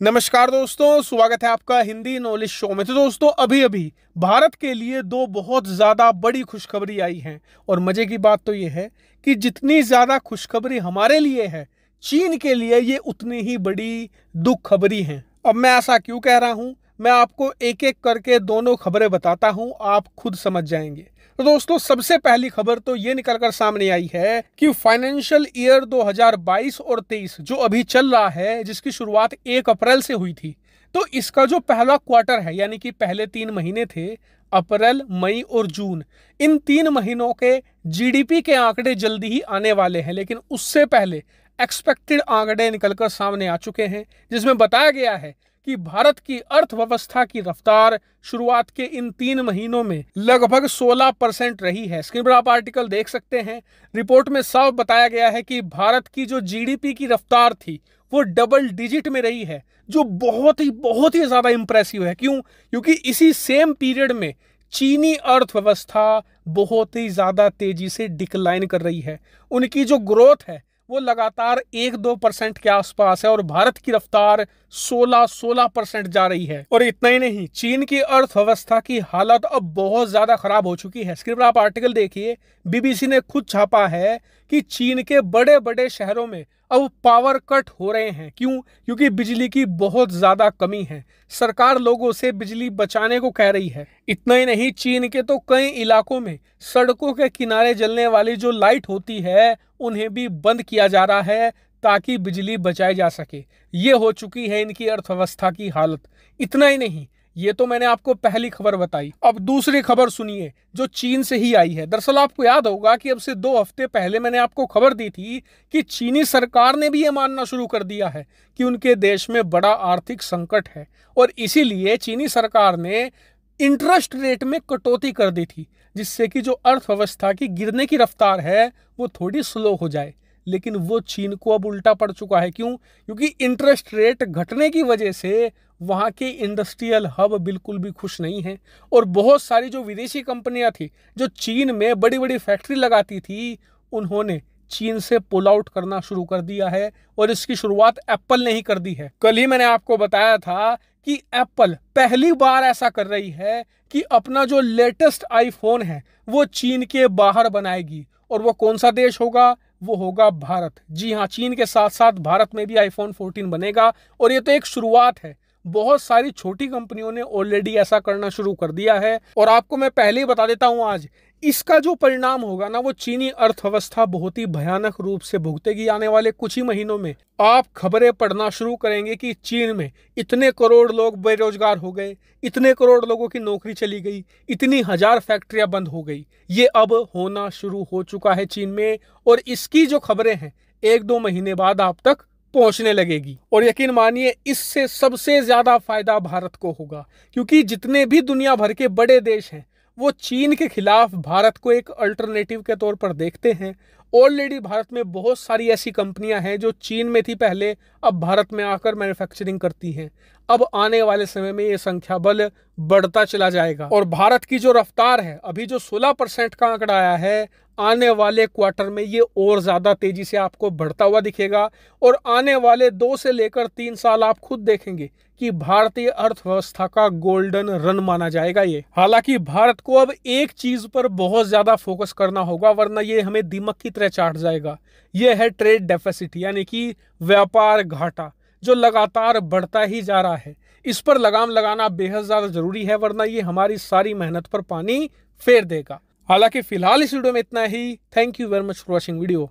नमस्कार दोस्तों, स्वागत है आपका हिंदी नॉलेज शो में। तो दोस्तों, अभी अभी भारत के लिए दो बहुत ज़्यादा बड़ी खुशखबरी आई हैं। और मज़े की बात तो ये है कि जितनी ज़्यादा खुशखबरी हमारे लिए है, चीन के लिए ये उतनी ही बड़ी दुख खबरी है। अब मैं ऐसा क्यों कह रहा हूँ, मैं आपको एक एक करके दोनों खबरें बताता हूँ, आप खुद समझ जाएंगे। तो दोस्तों, सबसे पहली खबर तो ये निकलकर सामने आई है कि फाइनेंशियल ईयर 2022 और 23 जो अभी चल रहा है, जिसकी शुरुआत 1 अप्रैल से हुई थी, तो इसका जो पहला क्वार्टर है, यानी कि पहले 3 महीने थे, अप्रैल, मई और जून, इन 3 महीनों के जीडीपी के आंकड़े जल्दी ही आने वाले हैं। लेकिन उससे पहले एक्सपेक्टेड आंकड़े निकलकर सामने आ चुके हैं, जिसमें बताया गया है कि भारत की अर्थव्यवस्था की रफ्तार शुरुआत के इन 3 महीनों में लगभग 16% रही है। स्क्रीन पर आप आर्टिकल देख सकते हैं। रिपोर्ट में साफ बताया गया है कि भारत की जो जीडीपी की रफ्तार थी वो डबल डिजिट में रही है, जो बहुत ही ज्यादा इंप्रेसिव है। क्यों? क्योंकि इसी सेम पीरियड में चीनी अर्थव्यवस्था बहुत ही ज्यादा तेजी से डिक्लाइन कर रही है। उनकी जो ग्रोथ है वो लगातार 1-2% के आसपास है और भारत की रफ्तार 16% जा रही है। और इतना ही नहीं, चीन की अर्थव्यवस्था की हालत अब बहुत ज्यादा खराब हो चुकी है। स्क्रीन पर आप आर्टिकल देखिए, बीबीसी ने खुद छापा है कि चीन के बड़े बड़े शहरों में अब पावर कट हो रहे हैं। क्यों? क्योंकि बिजली की बहुत ज्यादा कमी है। सरकार लोगों से बिजली बचाने को कह रही है। इतना ही नहीं, चीन के तो कई इलाकों में सड़कों के किनारे जलने वाली जो लाइट होती है उन्हें भी बंद किया जा रहा है ताकि बिजली बचाई जा सके। ये हो चुकी है इनकी अर्थव्यवस्था की हालत। इतना ही नहीं, ये तो मैंने आपको पहली खबर बताई। अब दूसरी खबर सुनिए, जो चीन से ही आई है। दरअसल आपको याद होगा कि अब से 2 हफ्ते पहले मैंने आपको खबर दी थी कि चीनी सरकार ने भी ये मानना शुरू कर दिया है कि उनके देश में बड़ा आर्थिक संकट है और इसीलिए चीनी सरकार ने इंटरेस्ट रेट में कटौती कर दी थी, जिससे कि जो अर्थव्यवस्था की गिरने की रफ्तार है वो थोड़ी स्लो हो जाए। लेकिन वो चीन को अब उल्टा पड़ चुका है। क्यों? क्योंकि इंटरेस्ट रेट घटने की वजह से वहाँ के इंडस्ट्रियल हब बिल्कुल भी खुश नहीं है और बहुत सारी जो विदेशी कंपनियां थी जो चीन में बड़ी बड़ी फैक्ट्री लगाती थी, उन्होंने चीन से पुल आउट करना शुरू कर दिया है। और इसकी शुरुआत एप्पल ने ही कर दी है। कल ही मैंने आपको बताया था कि एप्पल पहली बार ऐसा कर रही है कि अपना जो लेटेस्ट आईफोन है वो चीन के बाहर बनाएगी। और वो कौन सा देश होगा? वो होगा भारत। जी हाँ, चीन के साथ साथ भारत में भी आईफोन 14 बनेगा। और ये तो एक शुरुआत है, बहुत सारी छोटी कंपनियों ने ऑलरेडी ऐसा करना शुरू कर दिया है। और आपको मैं पहले ही बता देता हूं, आज इसका जो परिणाम होगा ना, वो चीनी अर्थव्यवस्था बहुत ही भयानक रूप से भुगतेगी आने वाले कुछ ही महीनों में। आप खबरें पढ़ना शुरू करेंगे कि चीन में इतने करोड़ लोग बेरोजगार हो गए, इतने करोड़ लोगों की नौकरी चली गई, इतनी हजार फैक्ट्रियां बंद हो गई। ये अब होना शुरू हो चुका है चीन में। और इसकी जो खबरें हैं 1-2 महीने बाद आप तक पहुंचने लगेगी। और यकीन मानिए, इससे सबसे ज्यादा फायदा भारत को होगा, क्योंकि जितने भी दुनिया भर के बड़े देश हैं वो चीन के खिलाफ भारत को एक अल्टरनेटिव के तौर पर देखते हैं। ऑलरेडी भारत में बहुत सारी ऐसी कंपनियां हैं जो चीन में थी पहले, अब भारत में आकर मैन्युफैक्चरिंग करती हैं। अब आने वाले समय में ये संख्या बल बढ़ता चला जाएगा। और भारत की जो रफ्तार है, अभी जो 16% का आंकड़ा आया है, आने वाले क्वार्टर में ये और ज्यादा तेजी से आपको बढ़ता हुआ दिखेगा। और आने वाले 2 से लेकर 3 साल आप खुद देखेंगे कि भारतीय अर्थव्यवस्था का गोल्डन रन माना जाएगा ये। हालांकि भारत को अब एक चीज पर बहुत ज्यादा फोकस करना होगा, वरना ये हमें दीमक की तरह चाट जाएगा। ये है ट्रेड डेफिसिट, यानी कि व्यापार घाटा, जो लगातार बढ़ता ही जा रहा है। इस पर लगाम लगाना बेहद ज्यादा जरूरी है, वरना ये हमारी सारी मेहनत पर पानी फेर देगा। हालांकि फिलहाल इस वीडियो में इतना ही। Thank you very much for watching video.